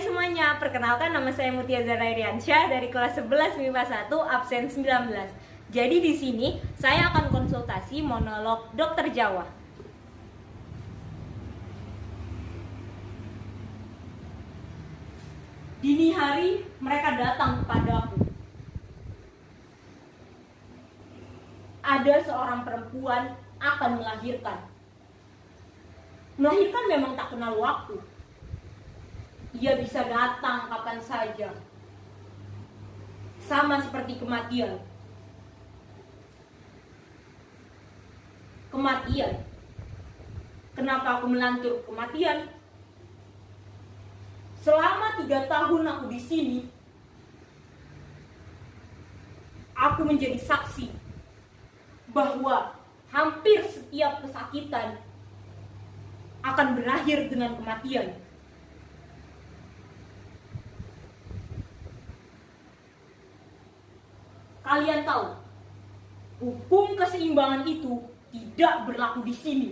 Hai semuanya, perkenalkan nama saya Mutia Zara Iriansyah dari kelas 11 MIPA 1 absen 19. Jadi di sini saya akan konsultasi monolog Dokter Jawa. Dini hari mereka datang kepadaku. Ada seorang perempuan akan melahirkan. Melahirkan memang tak kenal waktu. Ia bisa datang kapan saja. Sama seperti kematian. Kematian. Kenapa aku melantur kematian? Selama 3 tahun aku di sini, aku menjadi saksi bahwa hampir setiap kesakitan akan berakhir dengan kematian. Kalian tahu, hukum keseimbangan itu tidak berlaku di sini.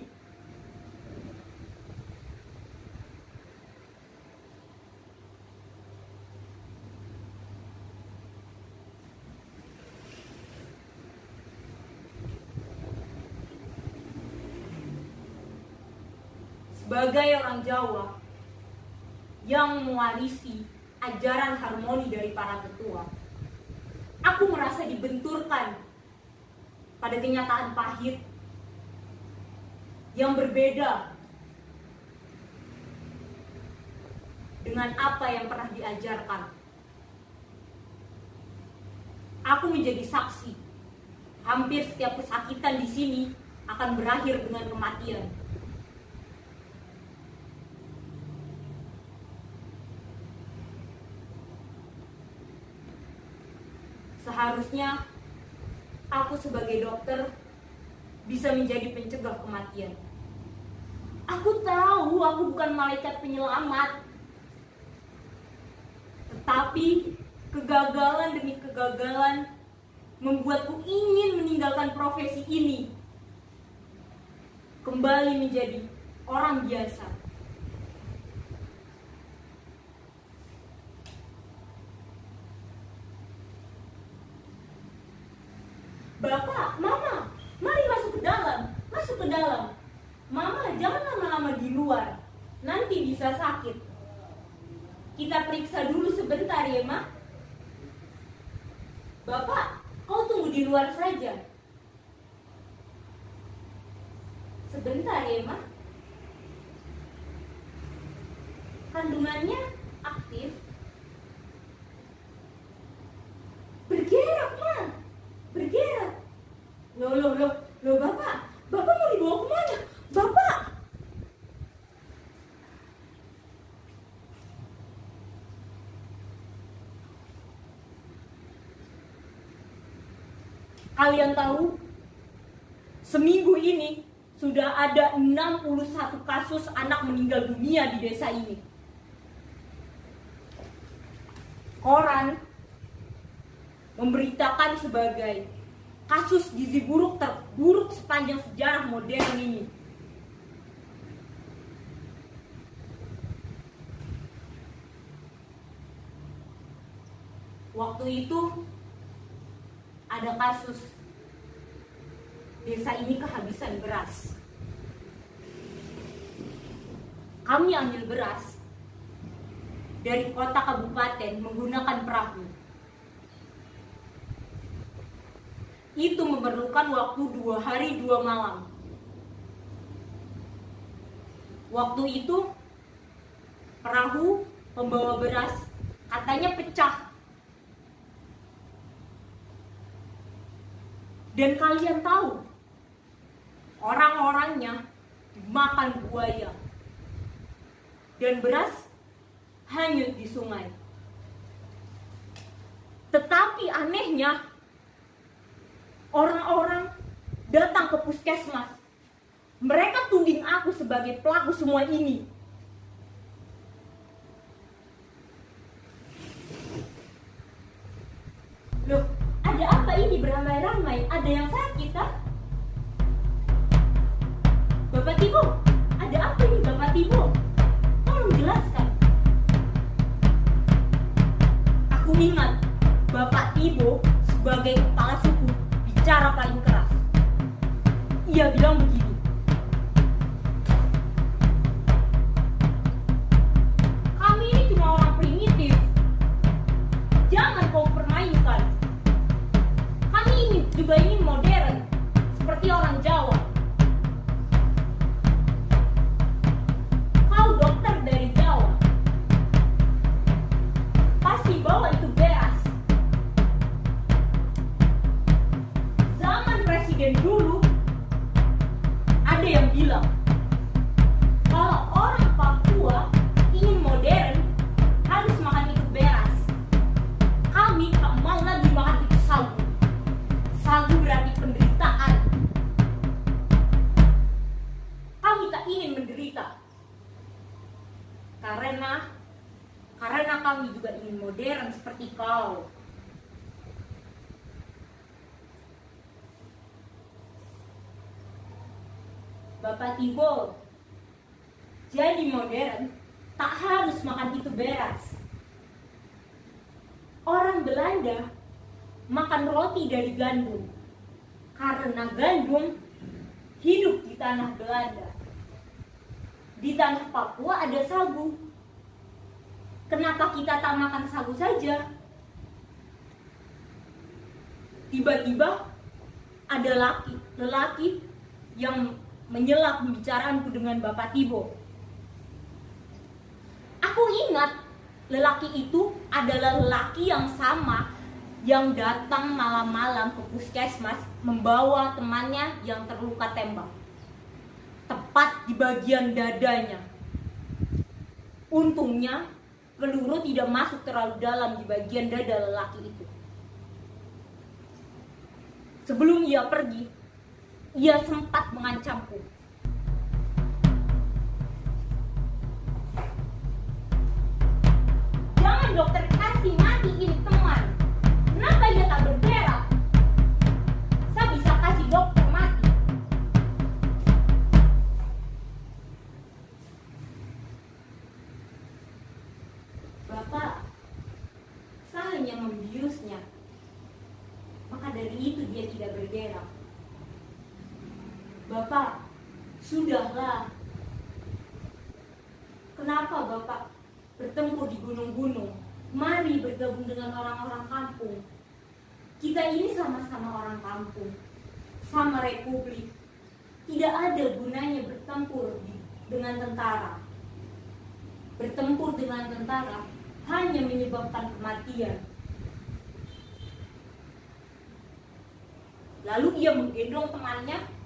Sebagai orang Jawa yang mewarisi ajaran harmoni dari para tetua, aku merasa dibenturkan pada kenyataan pahit yang berbeda dengan apa yang pernah diajarkan. Aku menjadi saksi, hampir setiap kesakitan di sini akan berakhir dengan kematian. Seharusnya aku sebagai dokter bisa menjadi pencegah kematian. Aku tahu aku bukan malaikat penyelamat. Tetapi kegagalan demi kegagalan membuatku ingin meninggalkan profesi ini. Kembali menjadi orang biasa. Bapak, Mama, mari masuk ke dalam. Masuk ke dalam. Mama, jangan lama-lama di luar. Nanti bisa sakit. Kita periksa dulu sebentar ya, Ma. Bapak, kau tunggu di luar saja. Sebentar ya, Ma. Kandungannya aktif. Bergerak, Ma. Bergerak. Loh, Bapak mau dibawa kemana? Bapak! Kalian tahu, seminggu ini sudah ada 61 kasus anak meninggal dunia di desa ini. Koran memberitakan sebagai kasus gizi buruk terburuk sepanjang sejarah modern ini. Waktu itu ada kasus desa ini kehabisan beras. Kami ambil beras dari kota kabupaten menggunakan perahu. Itu memerlukan waktu 2 hari 2 malam. Waktu itu perahu pembawa beras katanya pecah. Dan kalian tahu, orang-orangnya dimakan buaya. Dan beras hanyut di sungai. Tetapi anehnya, orang-orang datang ke puskesmas. Mereka tuding aku sebagai pelaku semua ini. Loh, ada apa ini beramai-ramai? Ada yang sakit, kah? Bapak Timo, ada apa ini Bapak Timo? Tolong jelaskan. Ingat, Bapak Tibo sebagai kepala suku bicara paling keras. Ia bilang begini, kami ini cuma orang primitif, jangan kau permainkan. Kami ini juga ingin modern, seperti orang Jawa. Kau dokter dari Jawa, pasti bawa itu beras. Zaman presiden dulu, ada yang bilang, kalau orang Papua ingin modern, harus makan itu beras. Kami tak mau lagi makan itu sagu. Sagu berarti penderitaan. Kami tak ingin menderita. Karena kami juga ingin modern seperti kau. Bapak Tibo, jadi modern tak harus makan itu beras. Orang Belanda makan roti dari gandum, karena gandum hidup di tanah Belanda. Di tanah Papua ada sagu. Kenapa kita tak makan sagu saja? Tiba-tiba ada lelaki yang menyela pembicaraanku dengan Bapak Tibo. Aku ingat lelaki itu adalah lelaki yang sama yang datang malam-malam ke puskesmas membawa temannya yang terluka tembak, tepat di bagian dadanya. Untungnya peluru tidak masuk terlalu dalam di bagian dada lelaki itu. Sebelum ia pergi, ia sempat mengancamku. Jangan dokter kasih mati ini teman. Kenapa ia tak bergerak? Saya bisa kasih dokter mati. Bapak, saya hanya membiusnya. Maka dari itu dia tidak bergerak. Bapak, sudahlah. Kenapa Bapak bertempur di gunung-gunung? Mari bergabung dengan orang-orang kampung. Kita ini sama-sama orang kampung, sama republik. Tidak ada gunanya bertempur dengan tentara. Bertempur dengan tentara hanya menyebabkan kematian. Lalu ia menggendong temannya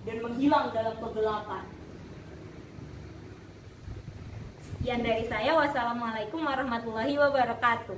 dan menghilang dalam kegelapan. Sekian dari saya. Wassalamualaikum warahmatullahi wabarakatuh.